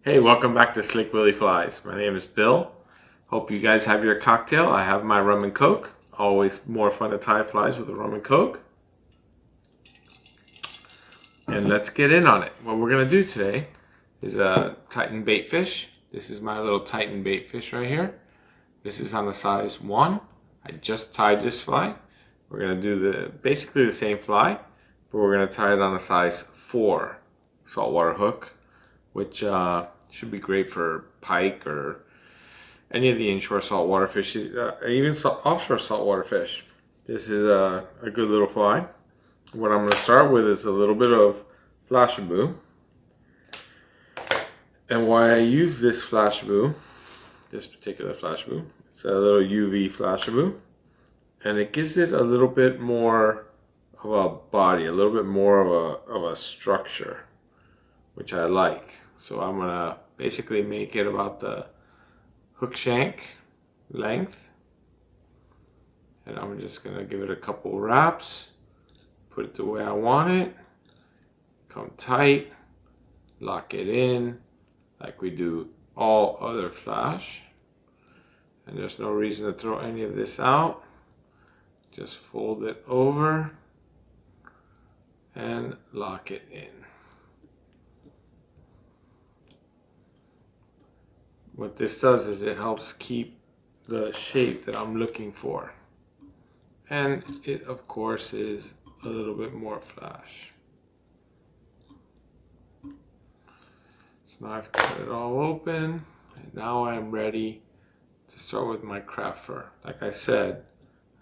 Hey, welcome back to Slick Willy Flies. My name is Bill. Hope you guys have your cocktail. I have my rum and coke. Always more fun to tie flies with a rum and coke. And let's get in on it. What we're going to do today is a Titan baitfish. This is my little Titan baitfish right here. This is on a size 1. I just tied this fly. We're going to do basically the same fly, but we're going to tie it on a size 4 saltwater hook, which should be great for pike or any of the inshore saltwater fish, even offshore saltwater fish. This is a good little fly. What I'm going to start with is a little bit of Flashabou. And why I use this Flashabou, this particular Flashabou, it's a little UV Flashabou, and it gives it a little bit more of a body, a little bit more of a structure, which I like. So I'm gonna basically make it about the hook shank length, and I'm just gonna give it a couple wraps, put it the way I want it, come tight, lock it in like we do all other flash, and there's no reason to throw any of this out. Just fold it over and lock it in. What this does is it helps keep the shape that I'm looking for. And it, of course, is a little bit more flash. So now I've cut it all open, and now I'm ready to start with my craft fur. Like I said,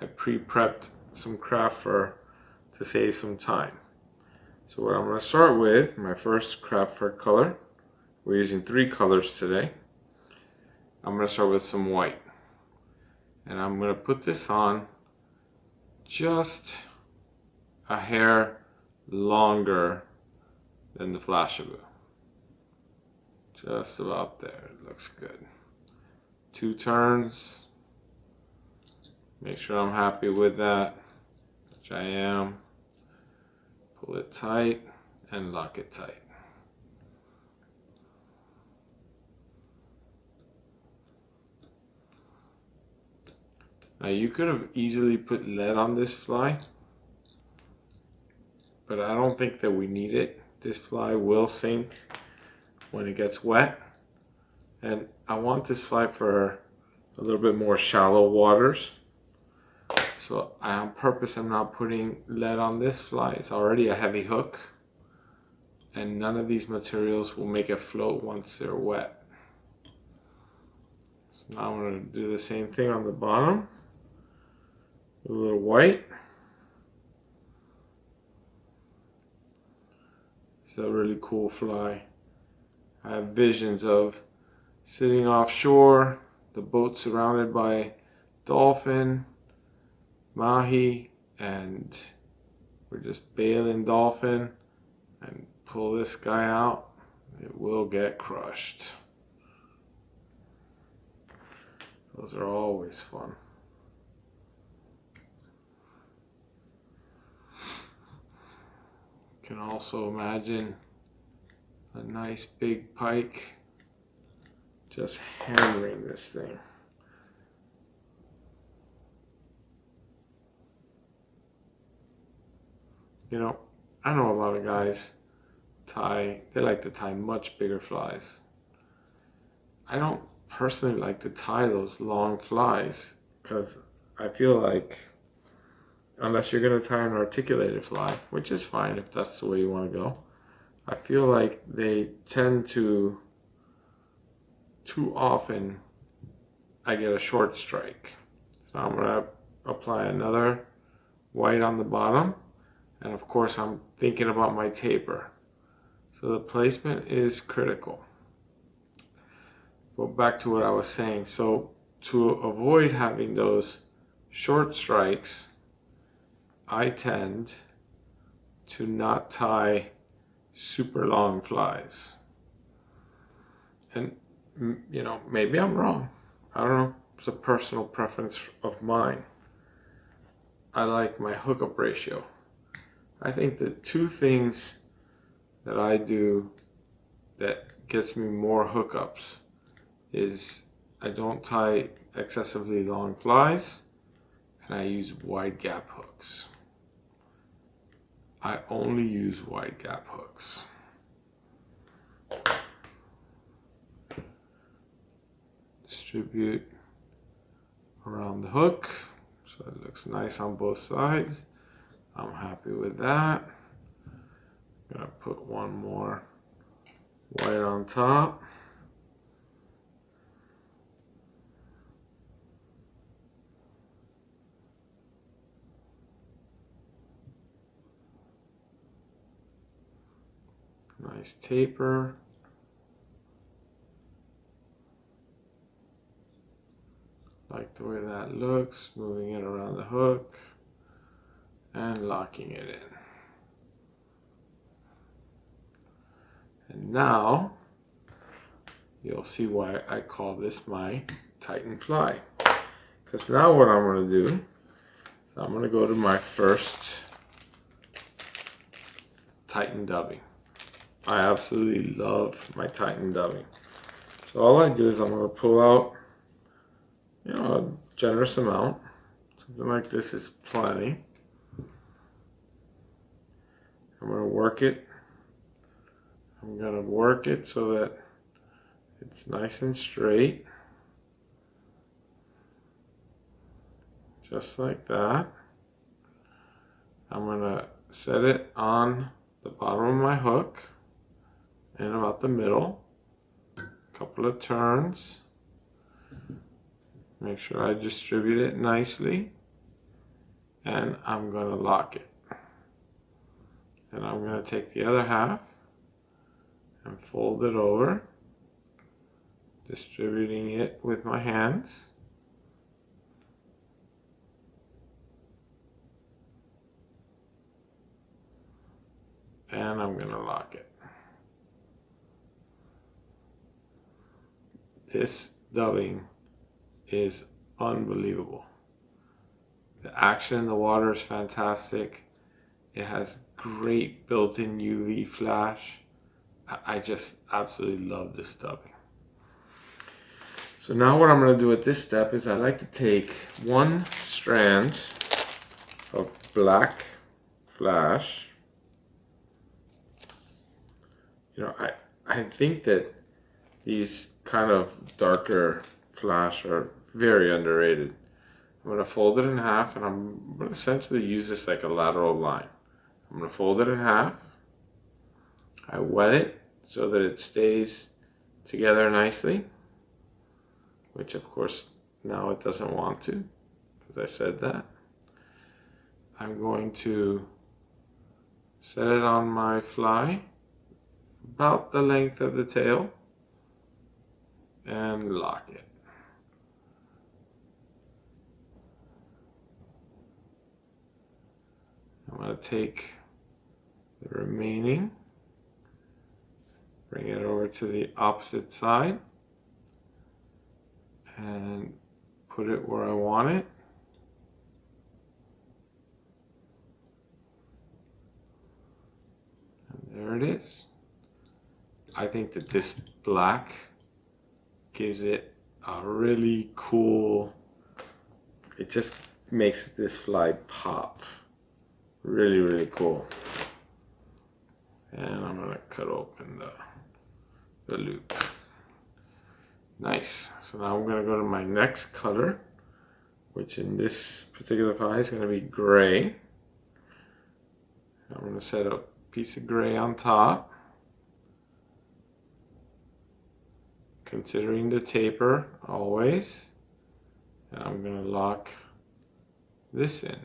I pre-prepped some craft fur to save some time. So what I'm going to start with, my first craft fur color. We're using 3 colors today. I'm going to start with some white, and I'm going to put this on just a hair longer than the Flashabou. Just about there. It looks good. 2 turns. Make sure I'm happy with that, which I am. Pull it tight and lock it tight. Now you could have easily put lead on this fly, but I don't think that we need it. This fly will sink when it gets wet, and I want this fly for a little bit more shallow waters. So on purpose I'm not putting lead on this fly. It's already a heavy hook, and none of these materials will make it float once they're wet. So now I'm going to do the same thing on the bottom. A little white. It's a really cool fly. I have visions of sitting offshore, the boat surrounded by dolphin, mahi, and we're just bailing dolphin and pull this guy out. It will get crushed. Those are always fun. You can also imagine a nice big pike just hammering this thing. You know, I know a lot of guys they like to tie much bigger flies. I don't personally like to tie those long flies because I feel like unless you're going to tie an articulated fly, which is fine if that's the way you want to go, I feel like they tend to, too often, I get a short strike. So I'm going to apply another white on the bottom, and of course I'm thinking about my taper. So the placement is critical. But back to what I was saying. So to avoid having those short strikes, I tend to not tie super long flies. And, you know, maybe I'm wrong. I don't know. It's a personal preference of mine. I like my hookup ratio. I think the 2 things that I do that gets me more hookups is I don't tie excessively long flies, and I use wide gap hooks. I only use wide gap hooks. Distribute around the hook so it looks nice on both sides. I'm happy with that. I'm gonna put one more white on top. Nice taper. Like the way that looks, moving it around the hook and locking it in. And now you'll see why I call this my Titan fly. Because now what I'm going to do is I'm going to go to my first Titan dubbing. I absolutely love my Titan dubbing. So all I do is I'm going to pull out, you know, a generous amount. Something like this is plenty. I'm going to work it. I'm going to work it so that it's nice and straight. Just like that. I'm going to set it on the bottom of my hook and about the middle. A couple of turns. Make sure I distribute it nicely. And I'm going to lock it. Then I'm going to take the other half and fold it over, distributing it with my hands. And I'm going to lock it. This dubbing is unbelievable. The action in the water is fantastic. It has great built-in UV flash. I just absolutely love this dubbing. So now what I'm going to do at this step is I like to take one strand of black flash. You know, I think that these kind of darker flash are very underrated. I'm going to fold it in half, and I'm going to essentially use this like a lateral line. I'm going to fold it in half. I wet it so that it stays together nicely, which of course now it doesn't want to, because I said that. I'm going to set it on my fly about the length of the tail and lock it. I'm going to take the remaining, bring it over to the opposite side, and put it where I want it. And there it is. I think that this black gives it a really cool, it just makes this fly pop. Really, really cool. And I'm gonna cut open the loop. Nice. So now I'm gonna go to my next color, which in this particular fly is gonna be gray. I'm gonna set a piece of gray on top, considering the taper always. And I'm gonna lock this in.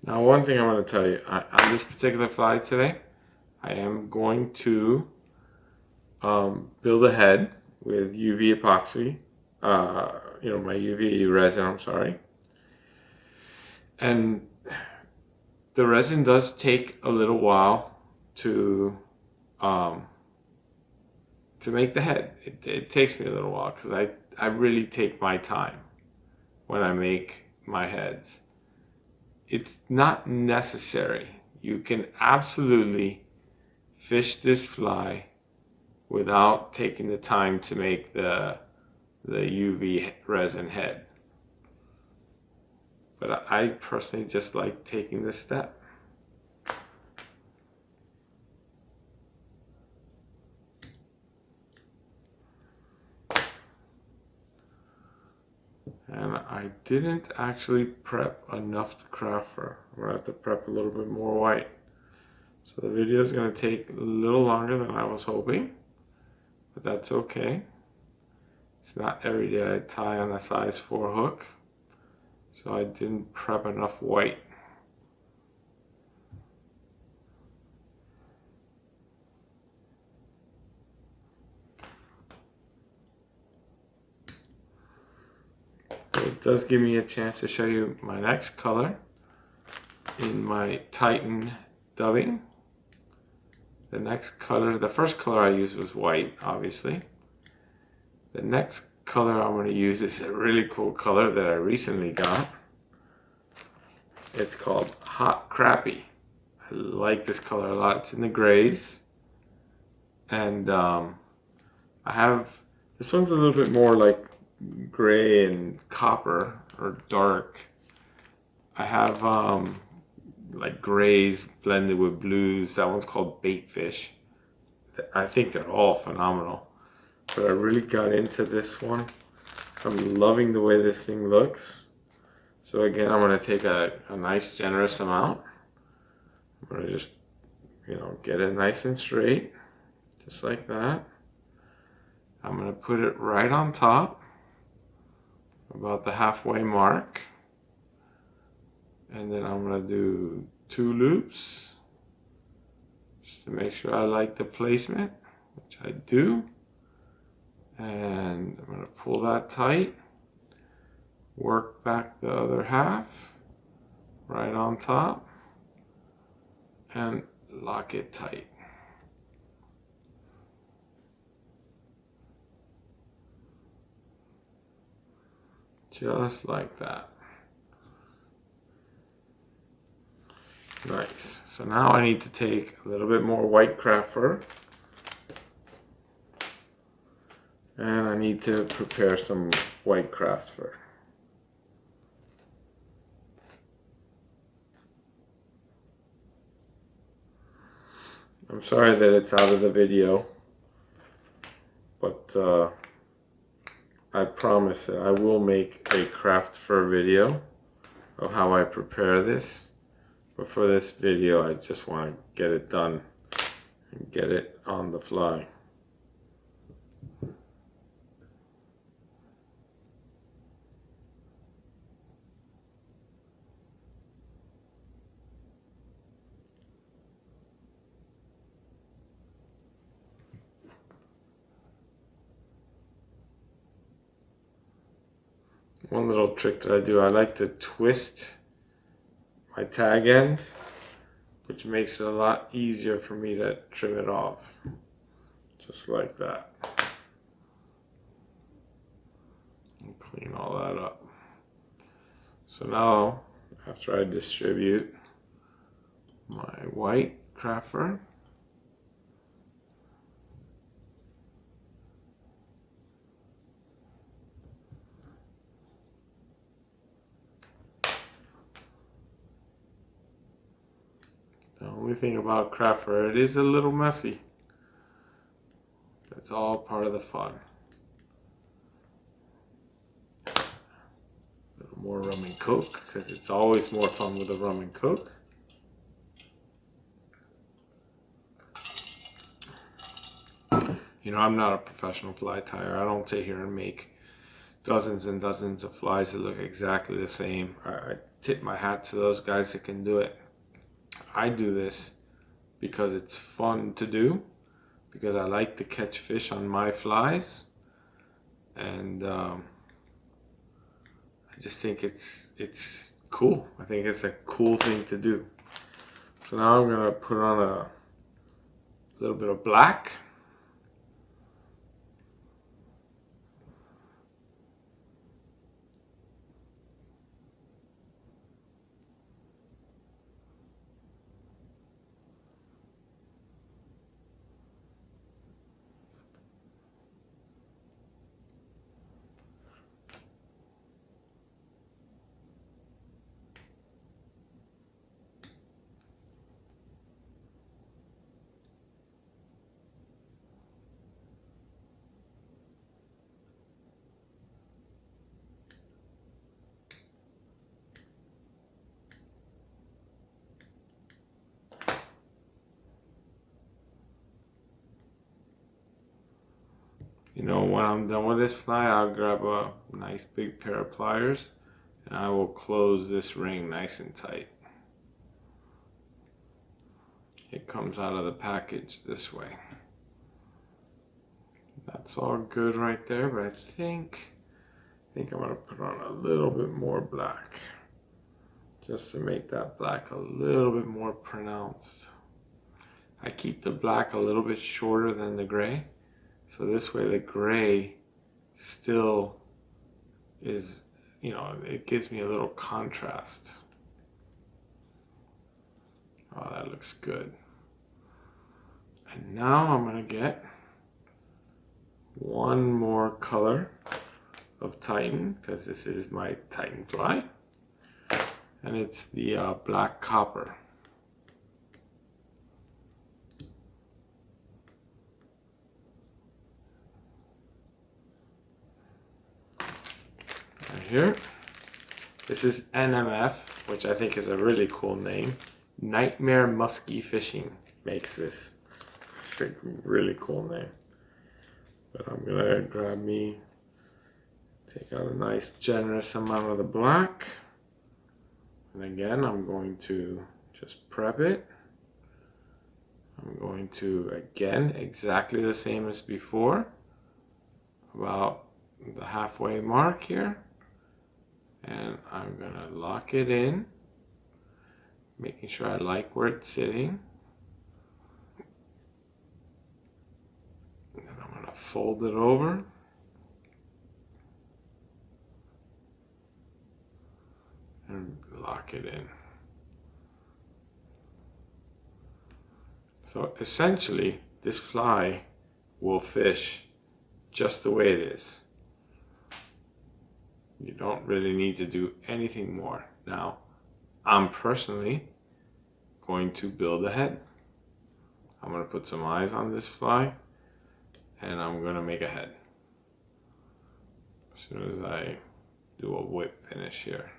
Now, one thing I want to tell you, on this particular fly today, I am going to build a head with UV epoxy, you know, my UV resin, I'm sorry. And the resin does take a little while to make the head. It takes me a little while because I really take my time when I make my heads. It's not necessary. You can absolutely fish this fly without taking the time to make the UV resin head. But I personally just like taking this step. And I didn't actually prep enough to craft fur. I'm gonna have to prep a little bit more white. So the video is gonna take a little longer than I was hoping, but that's okay. It's not every day I tie on a size 4 hook, so I didn't prep enough white. It does give me a chance to show you my next color in my Titan dubbing. The next color, the first color I used was white, obviously. The next color I'm going to use is a really cool color that I recently got. It's called Hot Crappy. I like this color a lot. It's in the grays. And I have, this one's a little bit more like gray and copper or dark. I have like grays blended with blues. That one's called Baitfish. I think they're all phenomenal, but I really got into this one. I'm loving the way this thing looks. So again, I'm going to take a nice generous amount. I'm going to just, you know, get it nice and straight, just like that. I'm going to put it right on top, about the halfway mark. And then I'm going to do 2 loops, just to make sure I like the placement, which I do. And I'm going to pull that tight, work back the other half, right on top, and lock it tight. Just like that. Nice. So now I need to take a little bit more white craft fur, and I need to prepare some white craft fur. I'm sorry that it's out of the video, but I promise that I will make a craft fur video of how I prepare this. But for this video, I just want to get it done and get it on the fly. One little trick that I do, I like to twist my tag end, which makes it a lot easier for me to trim it off. Just like that. And clean all that up. So now, after I distribute my white craft fur, the only thing about craft fur, it is a little messy. That's all part of the fun. A little more rum and coke, because it's always more fun with the rum and coke. You know, I'm not a professional fly tyer. I don't sit here and make dozens and dozens of flies that look exactly the same. I tip my hat to those guys that can do it. I do this because it's fun to do, because I like to catch fish on my flies, and I just think it's cool. I think it's a cool thing to do. So now I'm gonna put on A little bit of black. You know, when I'm done with this fly, I'll grab a nice big pair of pliers and I will close this ring nice and tight. It comes out of the package this way. That's all good right there, but I think I'm gonna put on a little bit more black just to make that black a little bit more pronounced. I keep the black a little bit shorter than the gray. So this way the gray still is, you know, it gives me a little contrast. Oh, that looks good. And now I'm gonna get one more color of Titan, because this is my Titan fly. And it's the black copper. Here. This is NMF, which I think is a really cool name. Nightmare Musky Fishing makes this. It's a really cool name. But I'm gonna grab me, take out a nice generous amount of the black. And again, I'm going to just prep it. I'm going to, again, exactly the same as before. About the halfway mark here. And I'm gonna lock it in, making sure I like where it's sitting. And then I'm gonna fold it over. And lock it in. So essentially, this fly will fish just the way it is. You don't really need to do anything more. Now, I'm personally going to build a head. I'm going to put some eyes on this fly and I'm going to make a head. As soon as I do a whip finish here.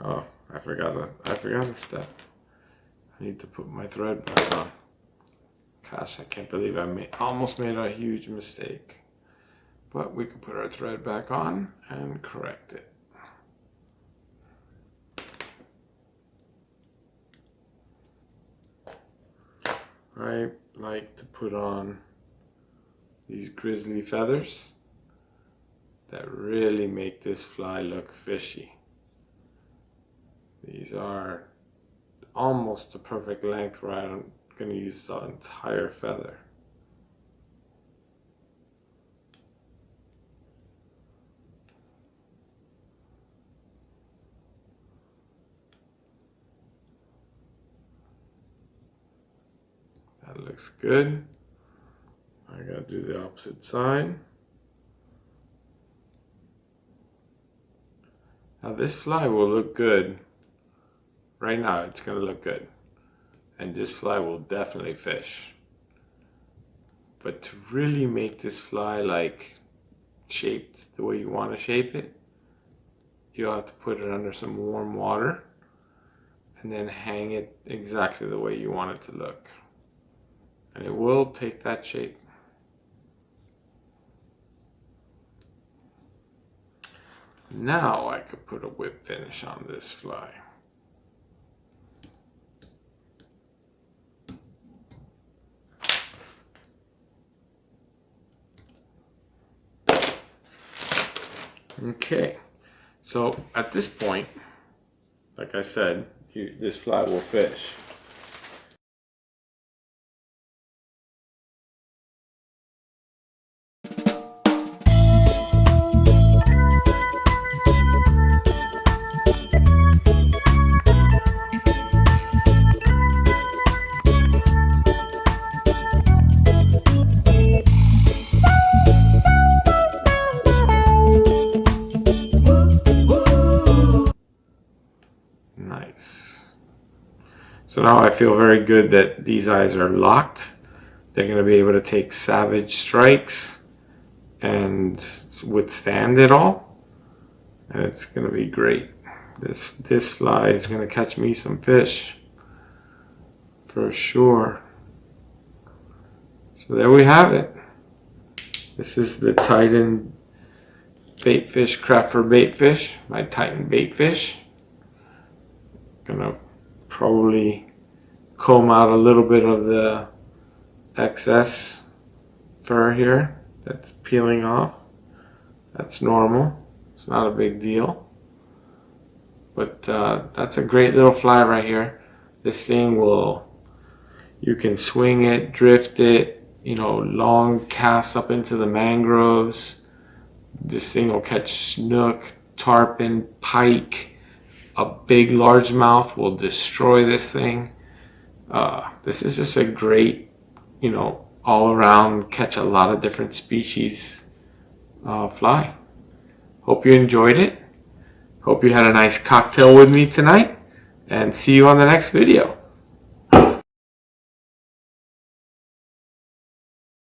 Oh, I forgot a step. I need to put my thread back on. Gosh, I can't believe I almost made a huge mistake. But we can put our thread back on and correct it. I like to put on these Grizly Feathers that really make this fly look fishy. These are almost the perfect length where I'm going to use the entire feather. That looks good. I gotta do the opposite side. Now this fly will look good. Right now it's gonna look good. And this fly will definitely fish. But to really make this fly like shaped the way you want to shape it, you'll have to put it under some warm water and then hang it exactly the way you want it to look. And it will take that shape. Now I could put a whip finish on this fly. Okay, so at this point, like I said, this fly will fish. Nice. So now I feel very good that these eyes are locked. They're going to be able to take savage strikes and withstand it all. And it's going to be great. This fly is going to catch me some fish for sure. So there we have it. This is the Titan Baitfish Craft for Baitfish, my Titan Baitfish. Gonna probably comb out a little bit of the excess fur here that's peeling off. That's normal. It's not a big deal. But that's a great little fly right here. This thing you can swing it, drift it, you know, long casts up into the mangroves. This thing will catch snook, tarpon, pike. A big largemouth will destroy this thing. This is just a great, you know, all around catch a lot of different species fly. Hope you enjoyed it. Hope you had a nice cocktail with me tonight, and see you on the next video.